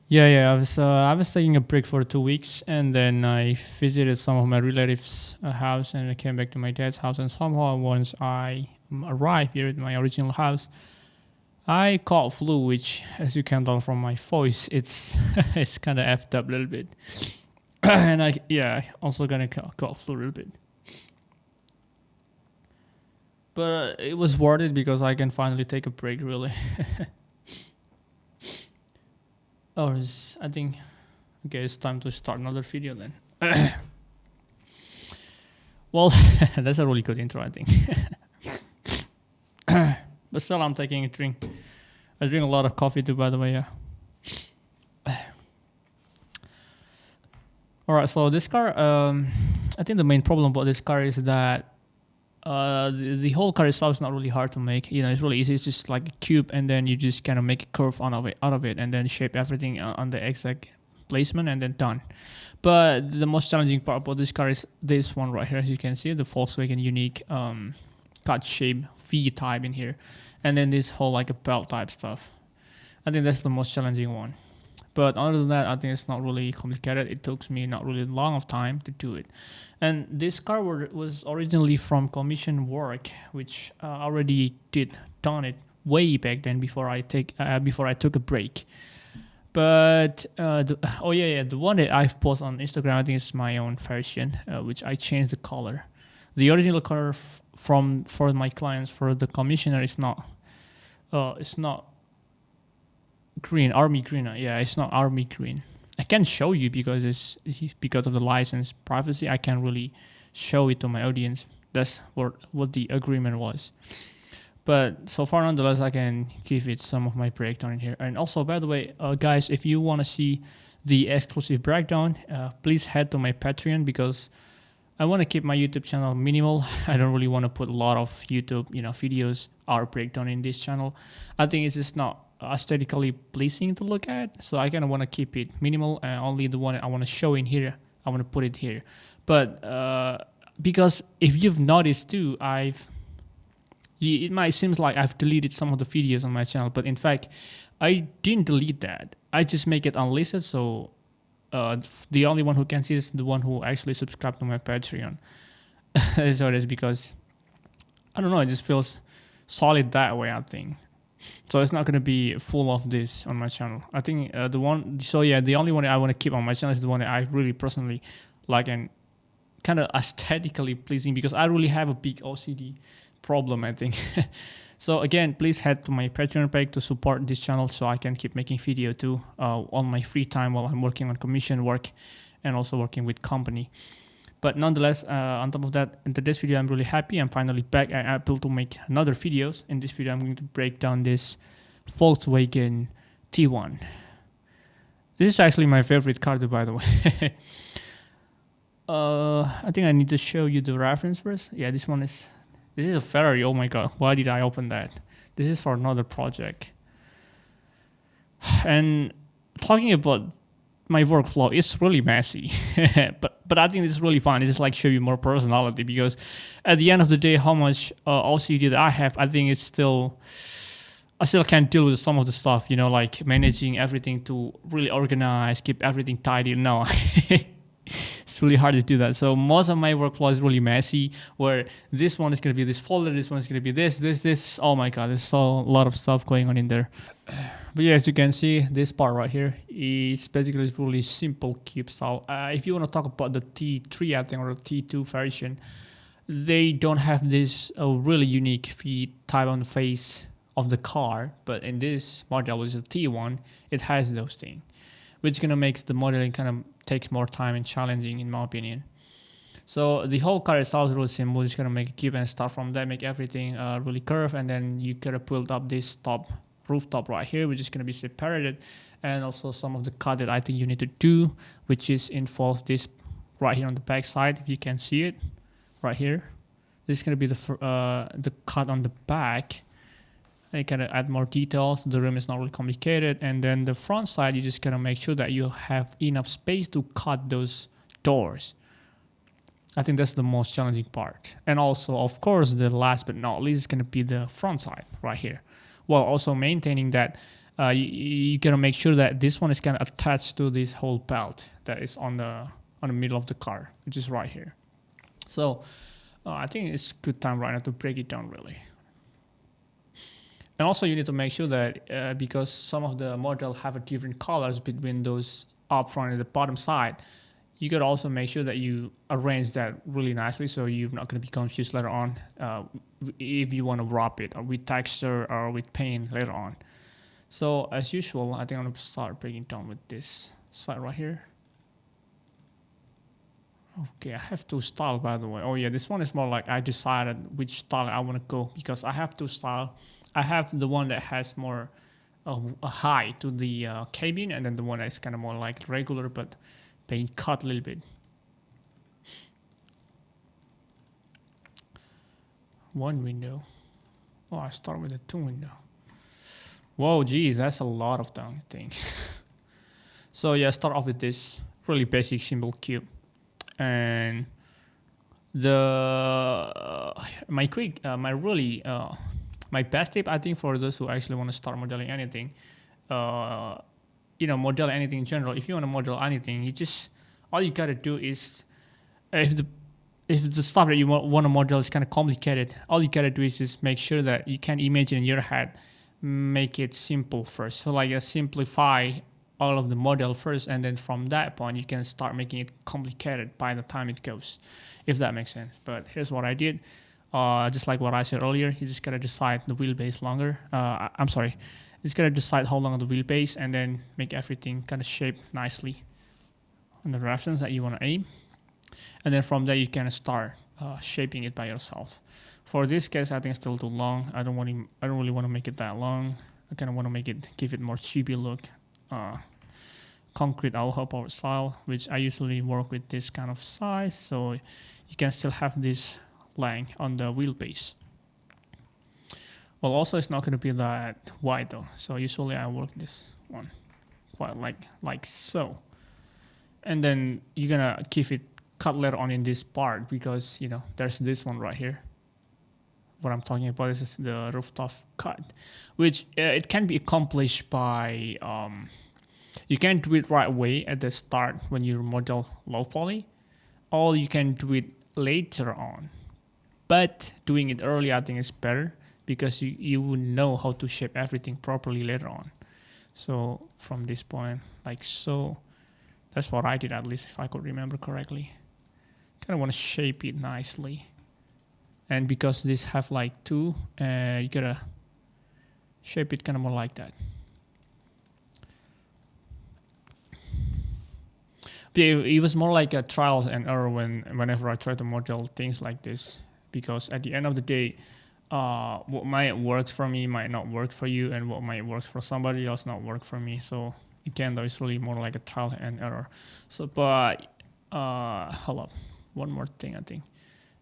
I was taking a break for 2 weeks, and then I visited some of my relatives' house, and I came back to my dad's house. And somehow, once I arrived here at my original house, I caught flu, which, as you can tell from my voice, it's it's kind of effed up a little bit. And also gonna caught flu a little bit. But it was worth it because I can finally take a break, really. I think, okay, it's time to start another video then. Well, that's a really good intro, I think. But still, I'm taking a drink. I drink a lot of coffee too, by the way, yeah. Alright, so this car, I think the main problem about this car is that the whole car itself is not really hard to make. You know, it's really easy. It's just like a cube, and then you just kind of make a curve out of it, and then shape everything on the exact placement, and then done. But the most challenging part about this car is this one right here. As you can see, the Volkswagen unique cut shape V type in here, and then this whole like a belt type stuff. I think that's the most challenging one. But other than that, I think it's not really complicated. It took me not really long of time to do it. And this car was originally from commission work, which already done it way back then before I took a break. But the one that I've posted on Instagram, I think it's my own version, which I changed the color. The original color for my clients for the commissioner is not green, army green. It's not army green. I can show you because because of the license privacy. I can't really show it to my audience. That's what the agreement was. But so far, nonetheless, I can give it some of my breakdown in here. And also, by the way, guys, if you want to see the exclusive breakdown, please head to my Patreon because I want to keep my YouTube channel minimal. I don't really want to put a lot of YouTube, videos or breakdown in this channel. I think it's just not aesthetically pleasing to look at, so I kind of want to keep it minimal and only the one I want to show in here. I want to put it here. But because if you've noticed too, it might seem like I've deleted some of the videos on my channel, but in fact, I didn't delete that. I just make it unlisted, so the only one who can see is the one who actually subscribed to my Patreon. So that's because, I don't know, it just feels solid that way, I think. So it's not going to be full of this on my channel. I think the only one I want to keep on my channel is the one that I really personally like and kind of aesthetically pleasing because I really have a big OCD problem, I think. So again, please head to my Patreon page to support this channel so I can keep making video too on my free time while I'm working on commission work and also working with company. But nonetheless, on top of that, in today's video, I'm really happy. I'm finally back at Apple to make another videos. In this video, I'm going to break down this Volkswagen T1. This is actually my favorite car, by the way. I think I need to show you the reference first. Yeah, this is a Ferrari. Oh my God, why did I open that? This is for another project. And talking about my workflow, it's really messy, but I think it's really fun. It's just like show you more personality because at the end of the day, how much OCD that I have, I think I still can't deal with some of the stuff, like managing everything to really organize, keep everything tidy. No, it's really hard to do that. So most of my workflow is really messy, where this one is going to be this folder, this one is going to be this. Oh my God, there's a lot of stuff going on in there. But yeah, as you can see, this part right here is basically really simple cube style. If you want to talk about the T3, I think, or the T2 version, they don't have this really unique V type on the face of the car. But in this model, which is a T1, it has those things, which gonna make the modeling kind of take more time and challenging, in my opinion. So the whole car itself is really simple. It's gonna make a cube and start from there, make everything really curved, and then you gotta build up this rooftop right here, which is going to be separated, and also some of the cut that I think you need to do, which is involve this right here on the back side. If you can see it right here, this is going to be the cut on the back. And you kind of add more details. The rim is not really complicated, and then the front side, you just gotta make sure that you have enough space to cut those doors. I think that's the most challenging part. And also, of course, the last but not least is going to be the front side right here, while also maintaining that you gotta make sure that this one is kind of attached to this whole belt that is on the middle of the car, which is right here. So I think it's good time right now to break it down really. And also you need to make sure that because some of the models have a different colors between those up front and the bottom side, you could also make sure that you arrange that really nicely so you're not going to be confused later on if you want to wrap it or with texture or with paint later on. So as usual, I think I'm going to start breaking down with this side right here. Okay, I have two styles by the way. Oh yeah, this one is more like I decided which style I want to go because I have two styles. I have the one that has more a high to the cabin, and then the one that's kind of more like regular but being cut a little bit. One window. Oh, I start with a two window. Whoa, geez, that's a lot of them, I think. So yeah, start off with this really basic simple cube, and the my best tip I think for those who actually want to start modeling anything, model anything in general. If you want to model anything, all you gotta do is if the stuff that you want to model is kind of complicated, all you gotta do is just make sure that you can imagine in your head, make it simple first. So like simplify all of the model first, and then from that point you can start making it complicated by the time it goes, if that makes sense. But here's what I did. Just like what I said earlier, you just gotta decide the wheelbase longer. You just gotta decide how long the wheelbase, and then make everything kind of shape nicely on the reference that you want to aim. And then from there you can start shaping it by yourself. For this case, I think it's still too long. I don't really want to make it that long. I kind of want to give it more chibi look, concrete Auhapwrd style, which I usually work with this kind of size, so you can still have this length on the wheelbase. Well, also it's not going to be that wide though, so usually I work this one quite like so. And then you're gonna keep it cut later on in this part because there's this one right here. What I'm talking about is the rooftop cut, which it can be accomplished by you can do it right away at the start when you model low poly, or you can do it later on. But doing it early, I think is better because you will know how to shape everything properly later on. So from this point, like so, that's what I did, at least if I could remember correctly. Kind of want to shape it nicely. And because this have like two, you gotta shape it kind of more like that. But it was more like a trials and error whenever I try to model things like this. Because at the end of the day, what might work for me might not work for you, and what might work for somebody else not work for me. So again, though, it's really more like a trial and error. So, but hold up, one more thing I think.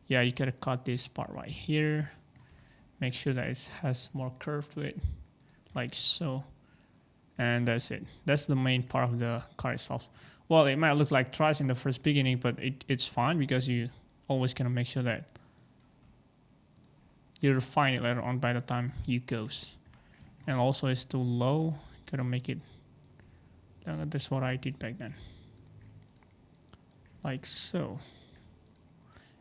Yeah, you gotta cut this part right here. Make sure that it has more curve to it, like so. And that's it. That's the main part of the car itself. Well, it might look like trash in the first beginning, but it's fine because you always gonna make sure that you refine it later on by the time you goes. And also it's too low. Gotta make it. That's what I did back then. Like so.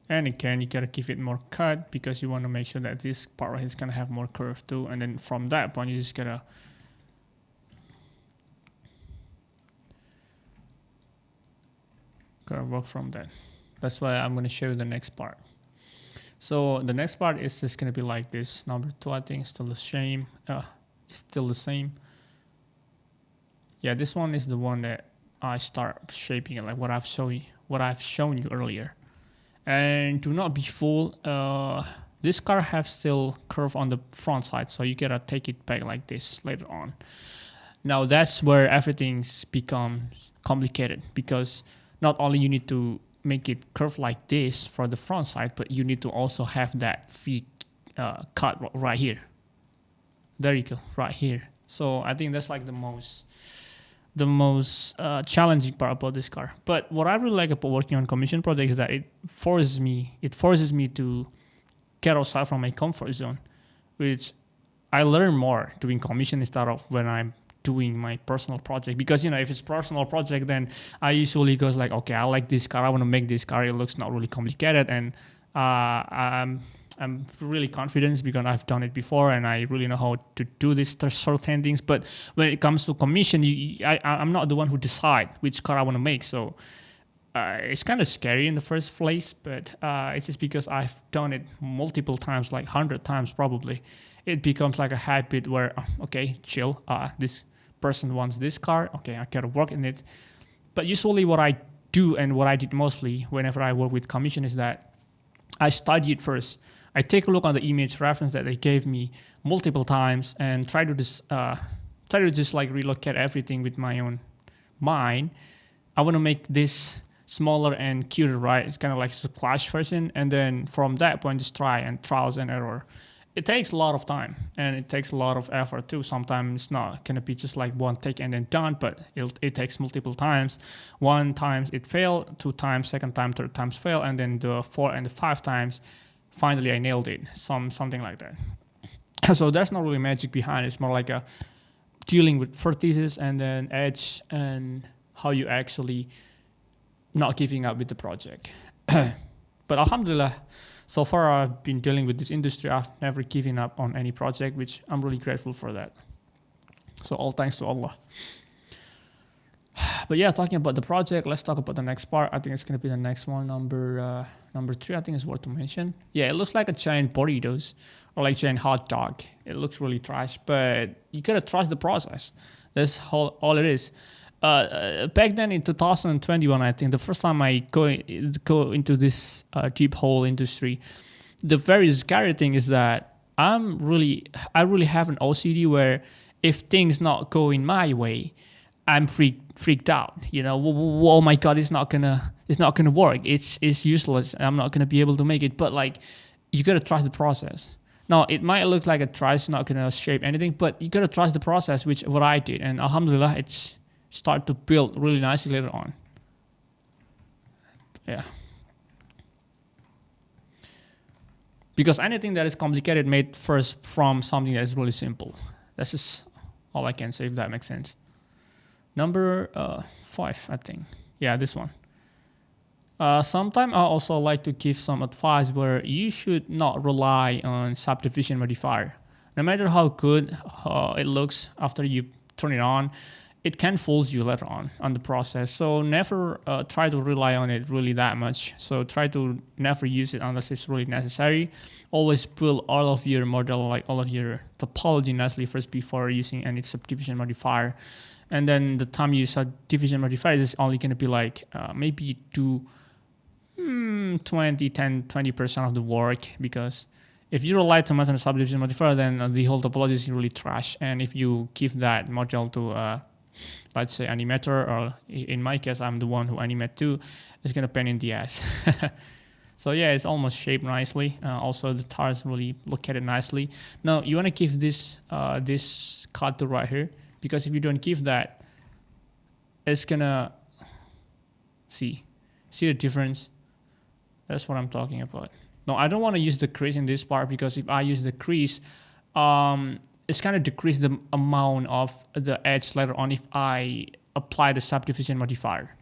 And again, you gotta give it more cut because you want to make sure that this part right here is gonna have more curve too. And then from that point, you just gotta work from that. That's why I'm gonna show you the next part. So the next part is just gonna be like this. Number 2, I think, is still the same. It's still the same. Yeah, this one is the one that I start shaping it like what I've shown you earlier. And do not be fooled. This car has still curve on the front side, so you gotta take it back like this later on. Now that's where everything's become complicated because not only you need to make it curve like this for the front side, but you need to also have that V cut right here. There you go, right here. So I think that's like the most challenging part about this car. But what I really like about working on commission projects is that it forces me to get outside from my comfort zone, which I learn more doing commission instead of when I'm doing my personal project. Because if it's personal project, then I usually goes like, okay, I like this car, I want to make this car, it looks not really complicated, and I'm really confident because I've done it before and I really know how to do this certain things. But when it comes to commission, I'm not the one who decide which car I want to make. So it's kind of scary in the first place, but it's just because I've done it multiple times, like 100 times probably. It becomes like a habit where, okay, chill, this person wants this car, okay, I gotta work in it. But usually what I do and what I did mostly whenever I work with commission is that I study it first. I take a look on the image reference that they gave me multiple times and try to just like relocate everything with my own mind. I want to make this smaller and cuter, right? It's kind of like a squash version, and then from that point just try and trials and error. It takes a lot of time and it takes a lot of effort too. Sometimes it's not gonna be just like one take and then done, but it takes multiple times. One time it failed, 2 times, second time, third times fail, and then the 4 and the 5 times finally I nailed it. Something like that. So there's not really magic behind it. It's more like a dealing with vertices and then edge and how you actually not giving up with the project. But alhamdulillah, so far I've been dealing with this industry. I've never given up on any project, which I'm really grateful for that. So all thanks to Allah. But yeah, talking about the project, let's talk about the next part. I think it's going to be the next one, number 3. I think it's worth to mention. Yeah, it looks like a giant burritos or like giant hot dog. It looks really trash, but you got to trust the process. That's all it is. Back then in 2021, I think the first time I go into this deep hole industry, the very scary thing is that I really have an OCD where if things not going my way, I'm freaked out. Oh my God, it's not gonna work. It's useless. I'm not gonna be able to make it. But like, you gotta trust the process. Now it might look like a try is not gonna shape anything, but you gotta trust the process, which what I did, and alhamdulillah, it's start to build really nicely later on. Yeah. Because anything that is complicated made first from something that is really simple. That's just all I can say, if that makes sense. Number 5, I think. Yeah, this one. Sometimes I also like to give some advice where you should not rely on subdivision modifier. No matter how good it looks after you turn it on, it can fool you later on the process. So never try to rely on it really that much. So try to never use it unless it's really necessary. Always build all of your model, like all of your topology nicely first before using any subdivision modifier. And then the time you use subdivision modifier is only going to be like maybe do 20% of the work, because if you rely too much on a subdivision modifier, then the whole topology is really trash. And if you give that module to let's say animator, or in my case, I'm the one who animate too, it's gonna pain in the ass. So yeah, it's almost shaped nicely. Also, the tires really located nicely. Now you wanna give this this cut to right here, because if you don't give that, it's gonna see the difference. That's what I'm talking about. No, I don't want to use the crease in this part, because if I use the crease, it's kind of decrease the amount of the edge later on if I apply the subdivision modifier.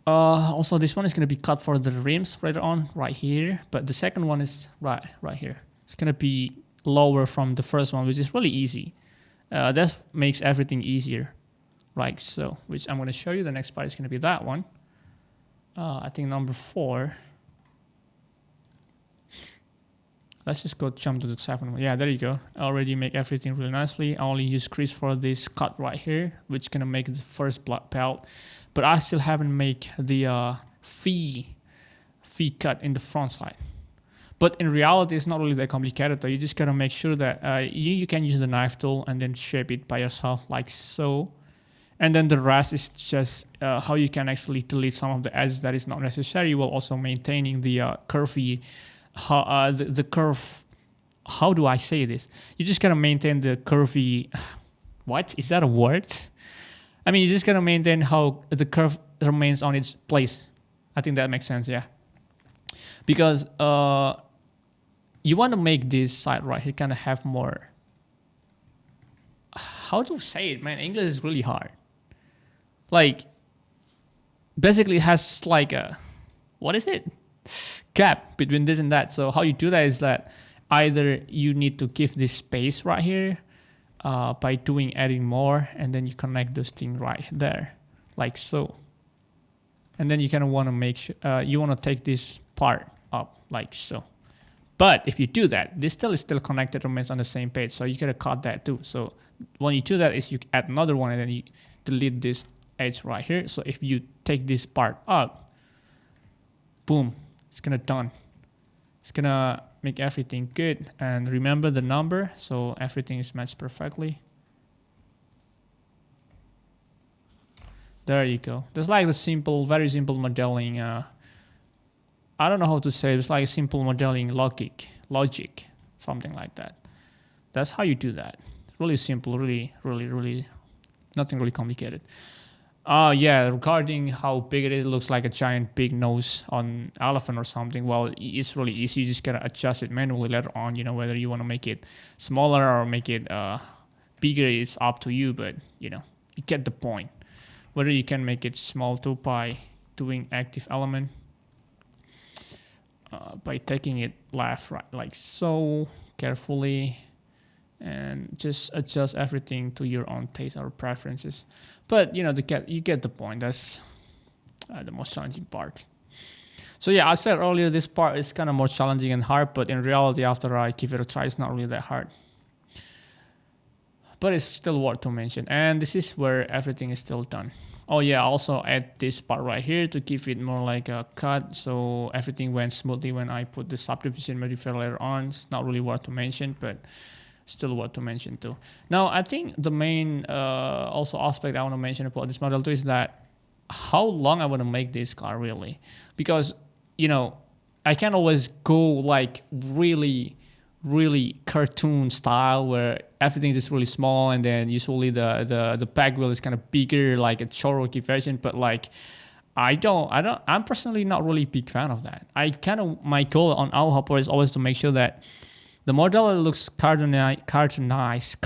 Also, this one is going to be cut for the rims later on, right here. But the second one is right here. It's going to be lower from the first one, which is really easy. That makes everything easier, like so. Which I'm going to show you. The next part is going to be that one. I think number 4. Let's just go jump to the 7th one. Yeah, there you go. I already make everything really nicely. I only use crease for this cut right here, which is gonna make the first black belt. But I still haven't made the fee cut in the front side. But in reality, it's not really that complicated though. You just gotta make sure that you can use the knife tool and then shape it by yourself like so. And then the rest is just how you can actually delete some of the edges that is not necessary, while also maintaining the curvy. The curve, how do I say this? You just gotta maintain the curvy, what? Is that a word? I mean, you just gotta maintain how the curve remains on its place. I think that makes sense, yeah. Because you want to make this side right here kind of have more, how to say it, man? English is really hard. Like, basically it has like a, what is it? Gap between this and that. So how you do that is that either you need to give this space right here by doing adding more, and then you connect this thing right there, like so. And then you kind of want to make sure, you want to take this part up like so. But if you do that, this still is still connected, remains on the same page. So you gotta cut that too. So when you do that is you add another one and then you delete this edge right here. So if you take this part up, boom, it's gonna done. It's gonna make everything good. And remember the number, so everything is matched perfectly. There you go. That's like the simple, very simple modeling. I don't know how to say it. It's like simple modeling logic, something like that. That's how you do that. Really simple, really, nothing really complicated. Yeah, regarding how big it is, it looks like a giant big nose on elephant or something. Well, it's really easy. You just gotta adjust it manually later on. You know, whether you want to make it smaller or make it bigger, it's up to you. But you know, you get the point. Whether you can make it small too by doing active element, by taking it left, right, like so, carefully, and just adjust everything to your own taste or preferences. But you know, you get the point. That's the most challenging part. So yeah, I said earlier this part is kind of more challenging and hard, but in reality, after I give it a try, it's not really that hard. But it's still worth to mention. And this is where everything is still done. Oh yeah, also add this part right here to give it more like a cut, so everything went smoothly when I put the subdivision modifier later on. It's not really worth to mention, but still worth to mention too. Now, I think the main also aspect I want to mention about this model too is that how long I want to make this car really. Because, you know, I can't always go like really cartoon style where everything is really small, and then usually the back wheel is kind of bigger, like a Cherokee version. But like I'm personally not really a big fan of that. My goal on Auhapwrd is always to make sure that the model looks cartoonized.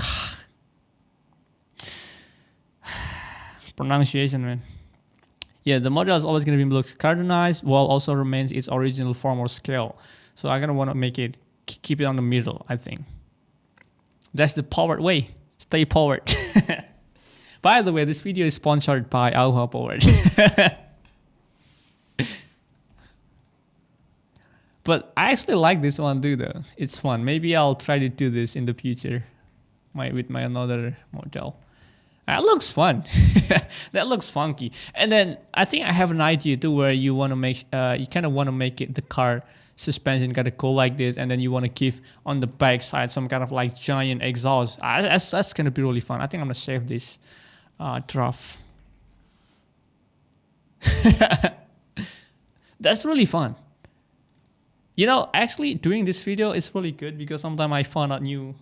Pronunciation, man. Yeah, the model is always going to be looks cartoonized while also remains its original form or scale. So I'm gonna want to make it keep it on the middle, I think. That's the powered way. Stay powered. By the way, this video is sponsored by Auhapwrd. But I actually like this one too, though. It's fun. Maybe I'll try to do this in the future, with my another model. That looks fun. That looks funky. And then I think I have an idea too, where you want to make, you kind of want to make it the car suspension gotta go like this, and then you want to give on the back side some kind of like giant exhaust. That's gonna be really fun. I think I'm gonna save this draft. That's really fun. You know, actually doing this video is really good because sometimes I find out new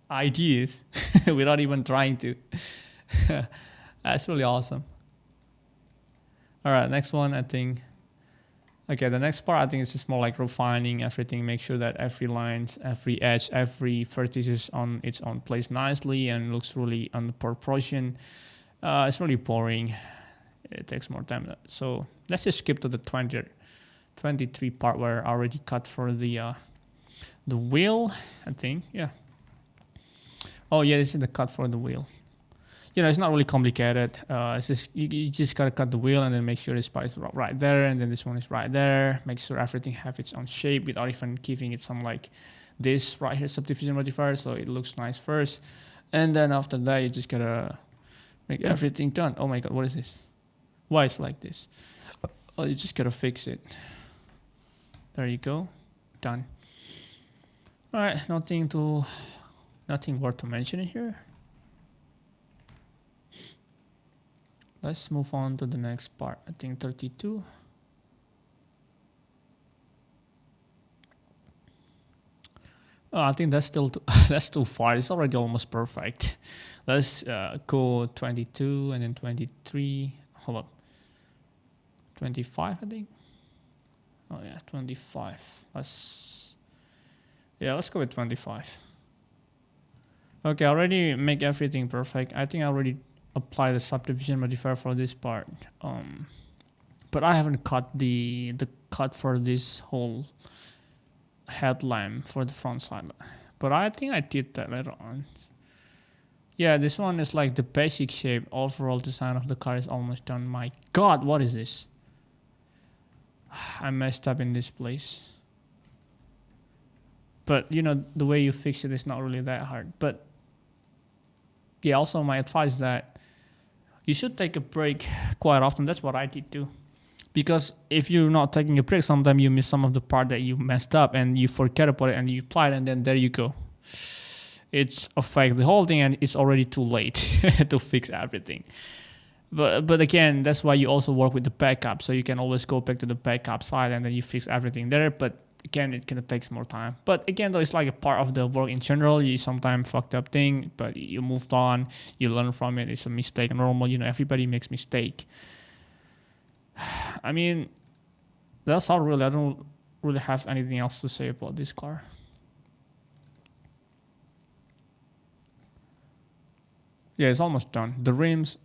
ideas without even trying to. That's really awesome. All right, next one, I think. Okay, the next part I think is just more like refining everything, make sure that every lines, every edge, every vertex is on its own place nicely and looks really on the proportion. It's really boring. It takes more time. So let's just skip to the 23 part where I already cut for the wheel, I think. Yeah. Oh yeah, this is the cut for the wheel. You know, it's not really complicated. It's just you just gotta cut the wheel and then make sure this part is right there, and then this one is right there. Make sure everything have its own shape without even giving it some like this right here subdivision modifier, so it looks nice first. And then after that, you just gotta make everything done. Oh my god, what is this? Why it's like this? Oh, you just gotta fix it. There you go, done. All right, nothing worth to mention in here. Let's move on to the next part. I think 32. Oh, I think that's still that's too far. It's already almost perfect. Let's go 22 and then 23. Hold up. 25, I think. Oh yeah, 25. Let's go with 25. Okay, I already make everything perfect. I think I already applied the subdivision modifier for this part. But I haven't cut the cut for this whole headlamp for the front side. But I think I did that later on. Yeah, this one is like the basic shape. Overall design of the car is almost done. My God, what is this? I messed up in this place. But you know, the way you fix it is not really that hard. But yeah, also my advice is that you should take a break quite often. That's what I did too. Because if you're not taking a break, sometimes you miss some of the part that you messed up and you forget about it and you apply it and then there you go. It's affect the whole thing and it's already too late to fix everything. But again, that's why you also work with the backup. So you can always go back to the backup side and then you fix everything there. But again, it kind of takes more time. But again, though, it's like a part of the work in general. You sometimes fucked up thing, but you moved on. You learn from it. It's a mistake. Normal, you know, everybody makes mistake. I mean, that's all really. I don't really have anything else to say about this car. Yeah, it's almost done. The rims,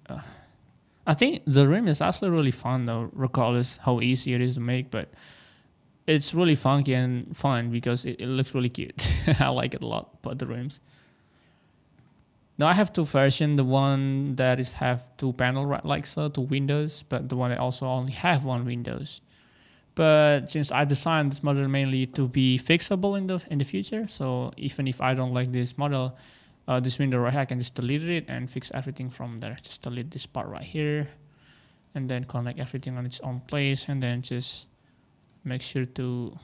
I think the rim is actually really fun though, regardless how easy it is to make, but it's really funky and fun because it looks really cute. I like it a lot, but the rims. Now I have two versions, the one that is have two panel right like so, two windows, but the one that also only have one windows. But since I designed this model mainly to be fixable in the future, so even if I don't like this model, this window right here, I can just delete it and fix everything from there. Just delete this part right here, and then connect everything on its own place, and then just make sure to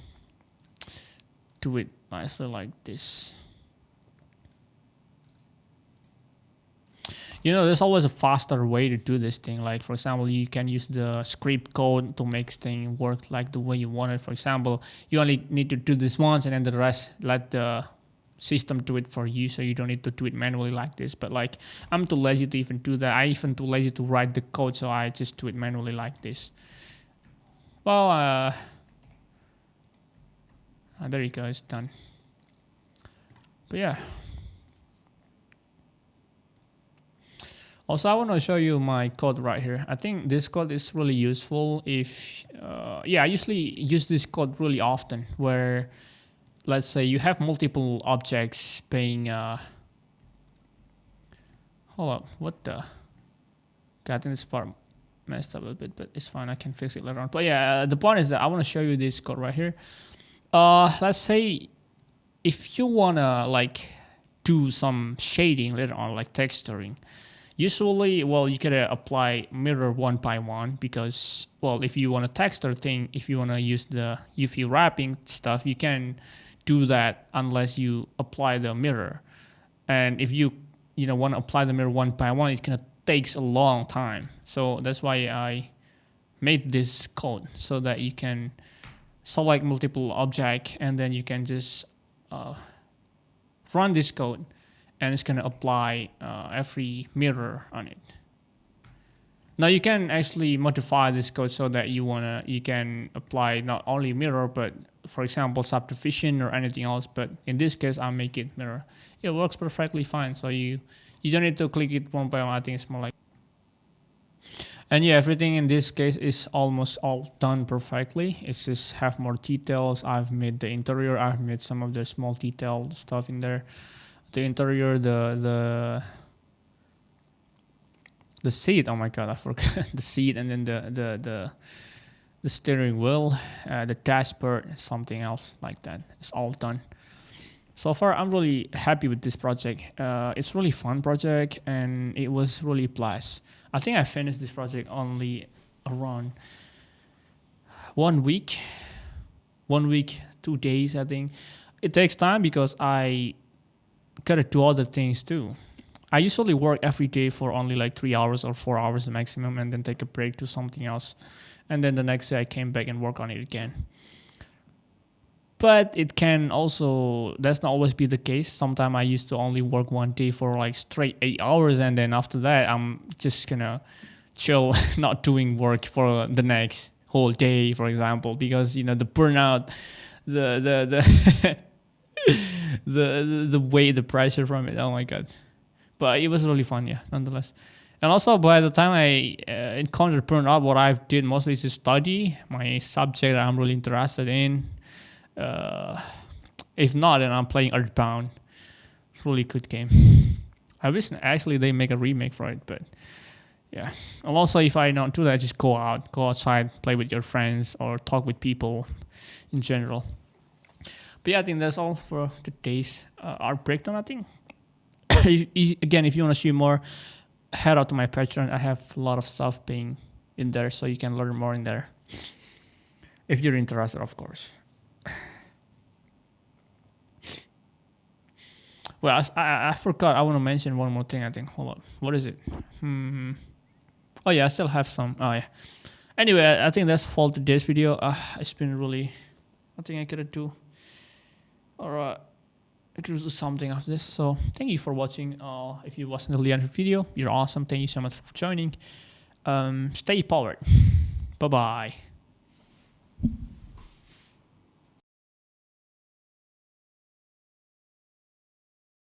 do it nicely like this. You know, there's always a faster way to do this thing. Like, for example, you can use the script code to make things work like the way you want it. For example, you only need to do this once and then the rest let the system do it for you, so you don't need to do it manually like this. But like, I'm too lazy to even do that. I even too lazy to write the code, so I just do it manually like this. Well, there you go, it's done. But yeah. Also, I want to show you my code right here. I think this code is really useful if, I usually use this code really often where, let's say you have multiple objects being, hold up, what the? God, I think this part messed up a little bit, but it's fine, I can fix it later on. But yeah, the point is that I want to show you this code right here. Let's say if you want to like do some shading later on, like texturing, usually, well, you gotta apply mirror one by one because, well, if you want to texture thing, if you want to use the UV wrapping stuff, you can do that unless you apply the mirror. And if you want to apply the mirror one by one, it's gonna takes a long time. So that's why I made this code so that you can select multiple object and then you can just run this code. And it's gonna apply every mirror on it. Now you can actually modify this code so that you can apply not only mirror, but for example subdivision or anything else. But in this case, I'll make it mirror. It works perfectly fine. So you don't need to click it one by one. I think it's more like. And yeah, everything in this case is almost all done perfectly. It's just have more details. I've made the interior. I've made some of the small detailed stuff in there. The interior, the seat. Oh my God, I forgot the seat, and then the steering wheel, the dashboard, something else like that. It's all done. So far, I'm really happy with this project. It's really fun project, and it was really blessed. I think I finished this project only around 1 week, 2 days. I think it takes time because I gotta do other things too. I usually work every day for only like 3 hours or 4 hours maximum and then take a break to something else. And then the next day I came back and work on it again. But it can also, that's not always be the case. Sometimes I used to only work one day for like straight 8 hours and then after that I'm just gonna chill, not doing work for the next whole day, for example, because the burnout, the the weight, the pressure from it. Oh my god! But it was really fun, yeah, nonetheless. And also, by the time I encountered burnout, what I did mostly is to study my subject that I'm really interested in. If not, then I'm playing Earthbound. Really good game. I wish actually they make a remake for it, but yeah. And also, if I don't do that, just go outside, play with your friends, or talk with people in general. But yeah, I think that's all for today's art breakdown. I think. Again, if you want to see more, head out to my Patreon. I have a lot of stuff being in there, so you can learn more in there. If you're interested, of course. Well, I forgot. I want to mention one more thing, I think. Hold on. What is it? Oh, yeah, I still have some. Oh, yeah. Anyway, I think that's for today's video. It's been really... I think I could do... Alright. I could do something after this. So, thank you for watching. If you watched until the end of the video, you're awesome. Thank you so much for joining. Stay powered. Bye-bye.